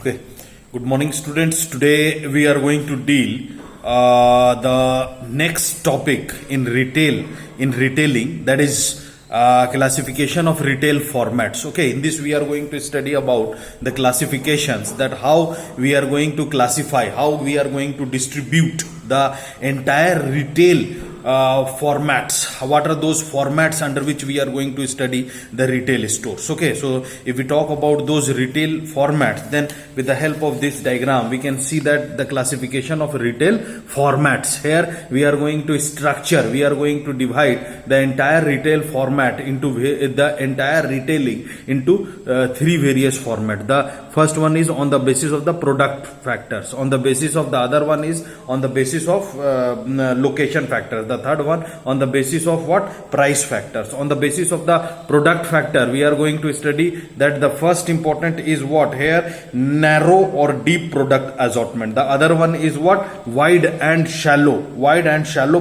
Okay. Good morning, students. Today we are going to deal the next topic in retailing, that is classification of retail formats. Okay, in this we are going to study about the classifications, that how we are going to classify, how we are going to distribute the entire retail formats. What are those formats under which we are going to study the retail stores? Okay, so if we talk about those retail formats, then with the help of this diagram we can see that the classification of retail formats. Here we are going to structure, we are going to divide the entire retail format into the entire retailing into three various formats. The first one is on the basis of the product factors, on the basis of the other one is on the basis of location factors, the third one on the basis of what? Price factors. On the basis of the product factor, we are going to study that the first important is what? Here, narrow or deep product assortment. The other one is what? Wide and shallow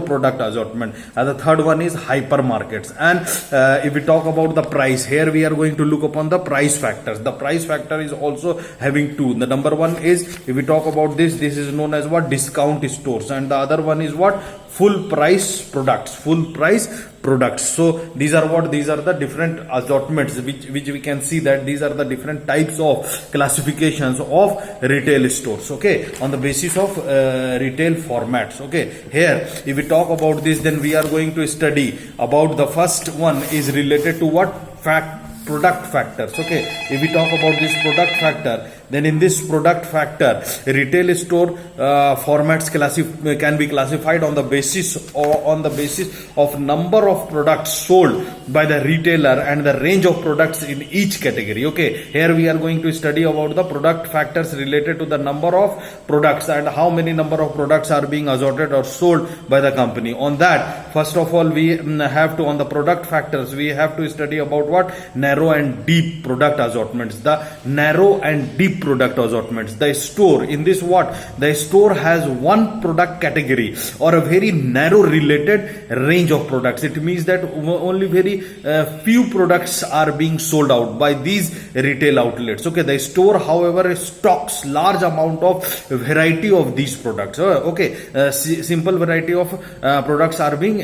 product assortment. And the third one is hypermarkets. And if we talk about the price, here we are going to look upon the price factors. The price factor is also having two. The number one is, if we talk about this is known as what? Discount stores. And the other one is what? Full price products. So these are the different assortments which we can see that these are the different types of classifications of retail stores. Okay, on the basis of retail formats. Okay, here if we talk about this, then we are going to study about the first one is related to what? Product factors. Okay, if we talk about this product factor, then in this product factor, retail store formats can be classified on the basis of number of products sold by the retailer and the range of products in each category. Okay, here we are going to study about the product factors related to the number of products and how many number of products are being assorted or sold by the company. On that, first of all, we have to, on the product factors, we have to study about what? Narrow and deep product assortments. The narrow and deep product assortments. The store, in this what? The store has one product category or a very narrow related range of products. It means that only very few products are being sold out by these retail outlets. Okay, the store, however, stocks large amount of variety of these products. Okay, simple variety of products are being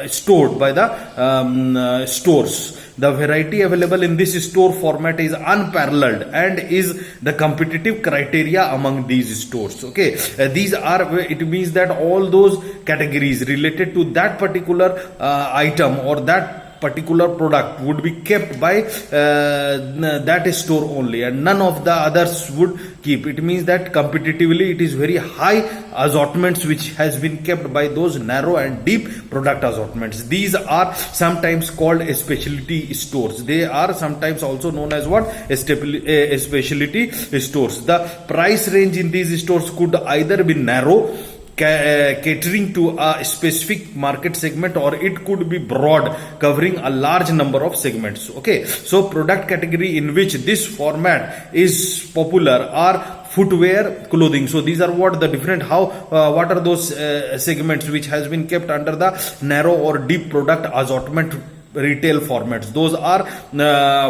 stored by the stores. The variety available in this store format is unparalleled and is the competitive criteria among these stores. Okay, these are, it means that all those categories related to that particular item or that particular product would be kept by that store only, and none of the others would keep. It means that competitively it is very high assortments which has been kept by those narrow and deep product assortments. These are sometimes called specialty stores. They are sometimes also known as what? Specialty stores. The price range in these stores could either be narrow, catering to a specific market segment, or it could be broad, covering a large number of segments. Okay, so product category in which this format is popular are footwear, clothing. So these are what the different what are those segments which has been kept under the narrow or deep product assortment retail formats. Those are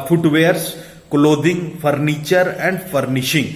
footwears, clothing, furniture and furnishing.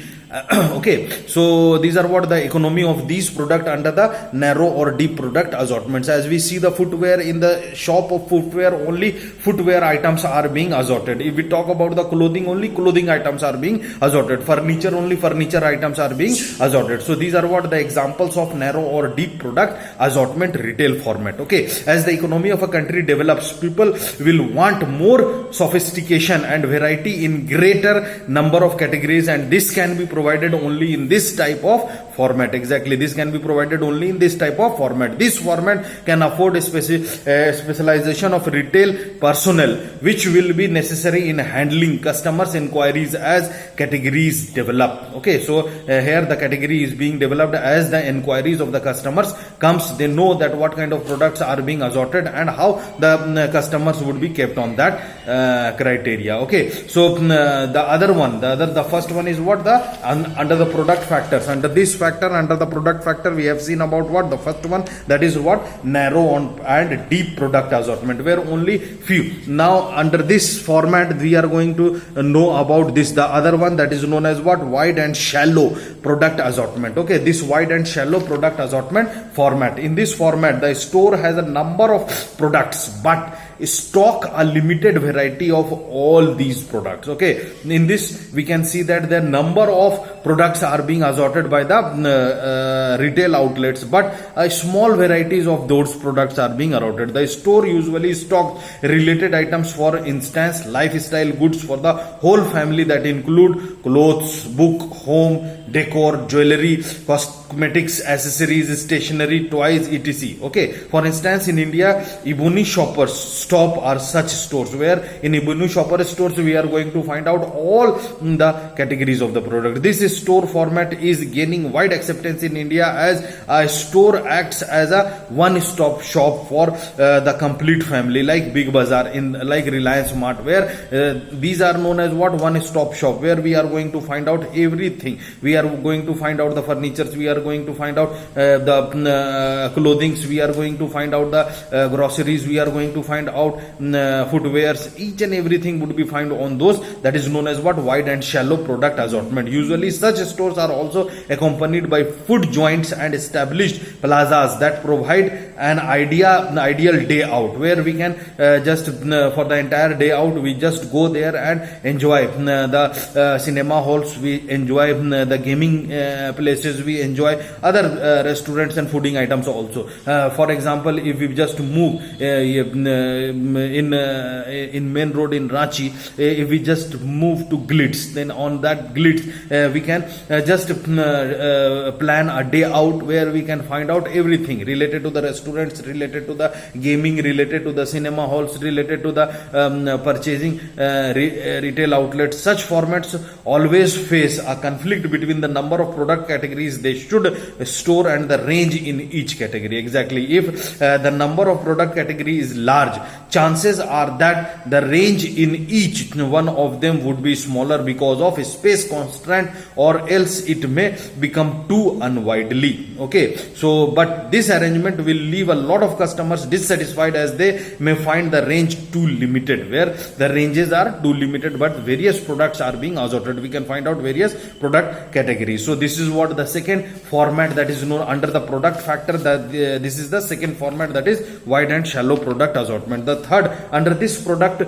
Okay, so these are what the economy of these product under the narrow or deep product assortments. As we see the footwear, in the shop of footwear, only footwear items are being assorted. If we talk about the clothing, only clothing items are being assorted. Furniture, only furniture items are being assorted. So these are what the examples of narrow or deep product assortment retail format. Okay, as the economy of a country develops, people will want more sophistication and variety in greater number of categories, and this can be provided only in this type of format. Exactly, this can be provided only in this type of format. This format can afford a specialization of retail personnel which will be necessary in handling customers' inquiries as categories develop. Okay, so here the category is being developed as the inquiries of the customers comes. They know that what kind of products are being assorted and how the customers would be kept on that criteria. Okay, so the first one is what? The under the product factors, under this factor, under the product factor, we have seen about what the first one, that is what narrow and deep product assortment, where only few. Now under this format we are going to know about this, the other one, that is known as what, wide and shallow product assortment. Okay, this wide and shallow product assortment format, in this format the store has a number of products but stock a limited variety of all these products. Okay, in this we can see that the number of products are being assorted by the retail outlets, but a small varieties of those products are being assorted. The store usually stocks related items, for instance lifestyle goods for the whole family, that include clothes, book, home decor, jewelry, cosmetics, accessories, stationery, toys, etc. Okay, for instance in India, Ebony Shoppers Stop are such stores, where in Ebony Shopper stores we are going to find out all the categories of the product. This store format is gaining wide acceptance in India, as a store acts as a one-stop shop for the complete family, like Big Bazaar, in like Reliance Mart, where these are known as what, one-stop shop, where we are going to find out everything. We are going to find out the furnitures, we are going to find out the clothings, we are going to find out the groceries, we are going to find out footwears, each and everything would be found on those. That is known as what, wide and shallow product assortment. Usually such stores are also accompanied by food joints and established plazas that provide an ideal day out, where we can just for the entire day out we just go there and enjoy the cinema halls, we enjoy the gaming places, we enjoy other restaurants and fooding items also. For example, if we just move in main road in Ranchi, if we just move to Glitz, then on that Glitz we can just plan a day out, where we can find out everything related to the restaurants, related to the gaming, related to the cinema halls, related to the purchasing retail outlets. Such formats always face a conflict between the number of product categories they should store and the range in each category. Exactly, if the number of product category is large, chances are that the range in each one of them would be smaller because of space constraint, or else it may become too unwieldy. Okay, so but this arrangement will leave a lot of customers dissatisfied, as they may find the range too limited, where the ranges are too limited but various products are being assorted. We can find out various product categories. So this is what the second format, that is known under the product factor, that this is the second format, that is wide and shallow product assortment. The third, under this product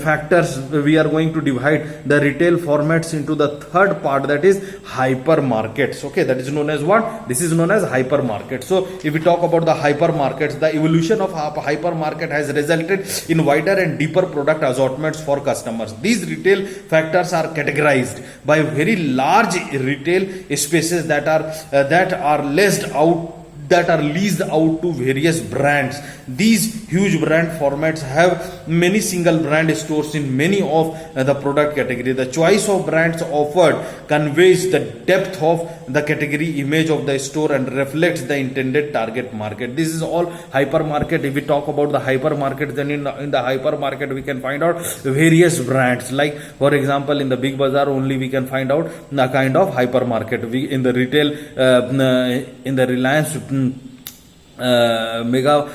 factors, we are going to divide the retail formats into the third part, that is hypermarkets. Okay, that is known as what? This is known as hypermarket. So if we talk about the hypermarkets, the evolution of hypermarket has resulted in wider and deeper product assortments for customers. These retail factors are categorized by very large retail spaces that are leased out to various brands. These huge brand formats have many single brand stores in many of the product category. The choice of brands offered conveys the depth of the category image of the store and reflects the intended target market. This is all hypermarket. If we talk about the hypermarket, then in the hypermarket we can find out various brands. Like for example, in the Big Bazaar only we can find out a kind of hypermarket. We in the retail in the Reliance mega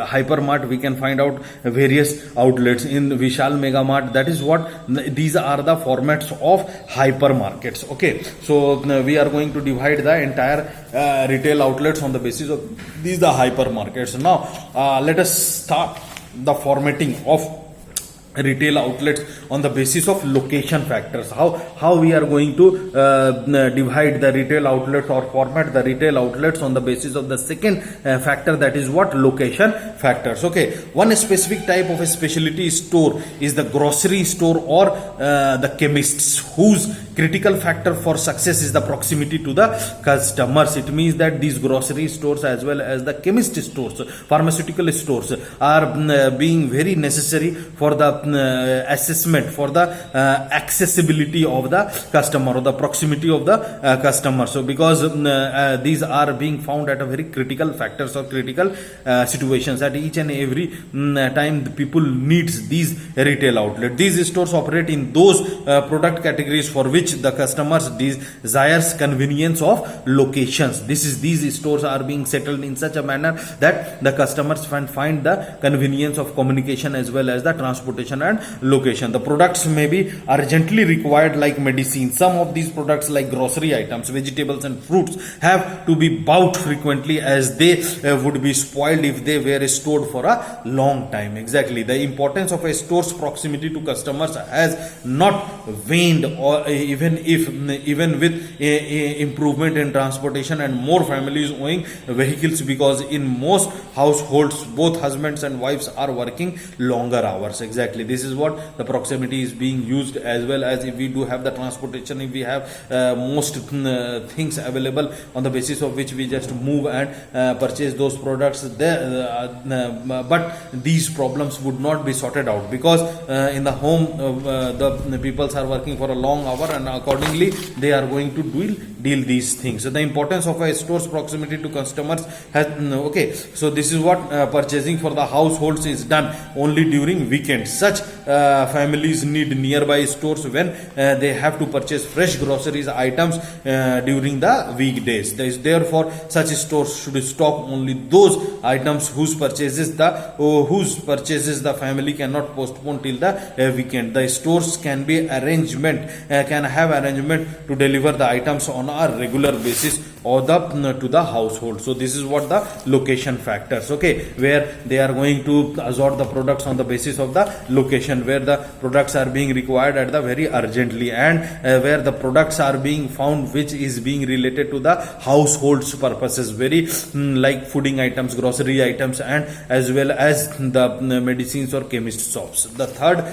hypermart we can find out various outlets. In Vishal Mega Mart, that is what these are the formats of hypermarkets. Okay, so we are going to divide the entire retail outlets on the basis of these are hypermarkets. Now let us start the formatting of retail outlets on the basis of location factors. How we are going to divide the retail outlets or format the retail outlets on the basis of the second factor, that is what? Location factors. Okay, one specific type of a specialty store is the grocery store or the chemists, whose critical factor for success is the proximity to the customers. It means that these grocery stores as well as the chemist stores, pharmaceutical stores are being very necessary for the assessment, for the accessibility of the customer or the proximity of the customer. So because these are being found at a very critical factors or critical situations at each and every time the people needs these retail outlet. These stores operate in those product categories for which the customers desires convenience of locations. These stores are being settled in such a manner that the customers can find the convenience of communication as well as the transportation and location. The products may be urgently required like medicine. Some of these products like grocery items, vegetables and fruits have to be bought frequently as they would be spoiled if they were stored for a long time. Exactly. The importance of a store's proximity to customers has not waned, or even with improvement in transportation and more families owning vehicles, because in most households both husbands and wives are working longer hours. Exactly. This is what the proximity is being used, as well as if we do have the transportation, if we have most things available on the basis of which we just move and purchase those products there, but these problems would not be sorted out, because in the home the peoples are working for a long hour, and accordingly they are going to deal these things. So the importance of a store's proximity to customers has okay. So this is what purchasing for the households is done only during weekends. Such families need nearby stores when they have to purchase fresh groceries items during the weekdays. Therefore, such stores should stock only those items whose purchases the family cannot postpone till the weekend. The stores can have arrangement to deliver the items on a regular basis or to the household. So this is what the location factors, okay, where they are going to assort the products on the basis of the location, where the products are being required at the very urgently, and where the products are being found which is being related to the household's purposes, very like fooding items, grocery items, and as well as the medicines or chemist shops. The third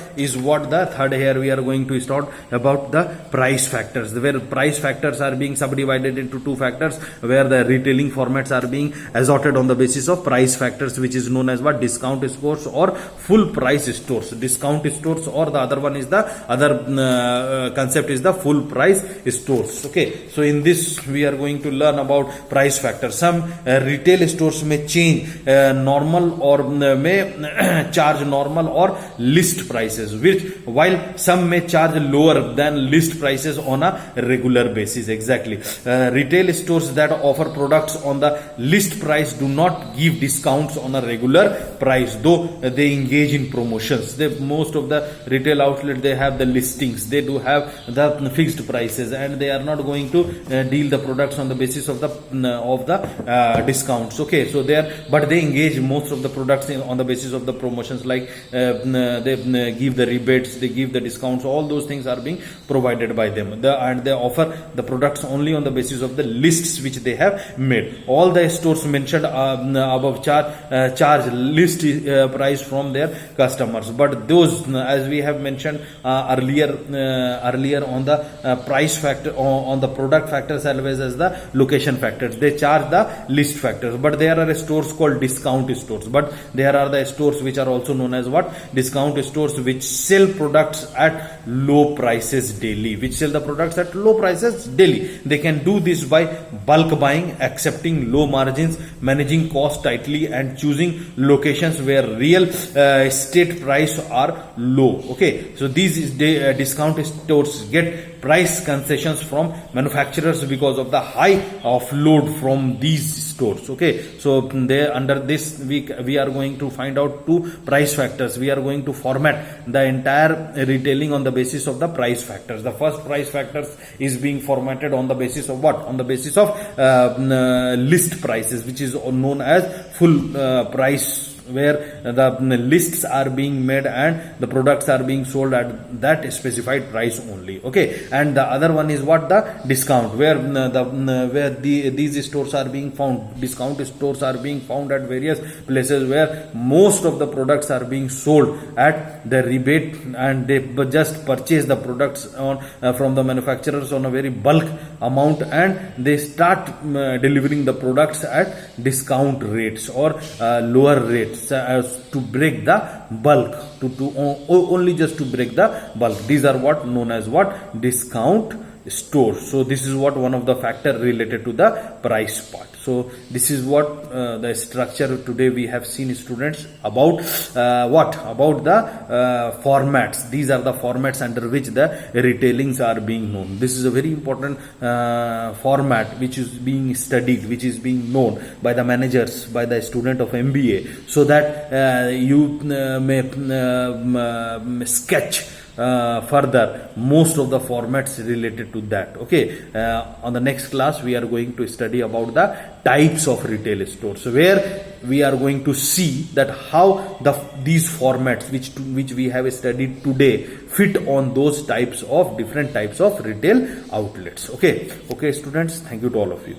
here we are going to start about the price factors, where price factors are being subdivided into two factors, where the retailing formats are being assorted on the basis of price factors, which is known as what discount stores or full price stores. Discount stores, or the other one is the other concept is the full price stores. Okay, so in this we are going to learn about price factors. Some retail stores may change normal or may charge normal or list prices, while some may charge lower than list prices on a regular basis. Exactly. Retail stores that offer products on the list price do not give discounts on a regular price, though they engage in promotions. Most of the retail outlets, they have the listings, they do have the fixed prices, and they are not going to deal the products on the basis of the discounts. Okay, so but they engage most of the products on the basis of the promotions, like they give the rebates, they give the discounts. All those things are being provided by them, and they offer the products only on the basis of the lists which they have made. All the stores mentioned above charge list price from their customers, but those, as we have mentioned earlier on the price factor, on the product factors as well as the location factors, they charge the list factors. But there are stores called discount stores, but there are the stores which are also known as what discount stores, which sell products at low prices daily, They can do this by bulk buying, accepting low margins, managing cost tightly, and choosing locations where real estate price are low. Okay, so these discount stores get price concessions from manufacturers because of the high offload from these stores. Okay, so under this we are going to find out two price factors. We are going to format the entire retailing on the basis of the price factors. The first price factors is being formatted on the basis of what? On the basis of list prices, which is known as full price, where the lists are being made and the products are being sold at that specified price only. Okay, and the other one is what? The discount, where these stores are being found. Discount stores are being found at various places where most of the products are being sold at the rebate, and they just purchase the products from the manufacturers on a very bulk amount, and they start delivering the products at discount rates or lower rates. to break the bulk, only just to break the bulk. These are what known as what discount store. So this is what one of the factor related to the price part. So this is what the structure today we have seen, students, about what about the formats. These are the formats under which the retailings are being known. This is a very important format which is being studied, which is being known by the managers, by the student of MBA, so that you may sketch further most of the formats related to that. Okay, on the next class we are going to study about the types of retail stores, where we are going to see that how these formats which we have studied today fit on those types of different types of retail outlets. Okay, students, thank you to all of you.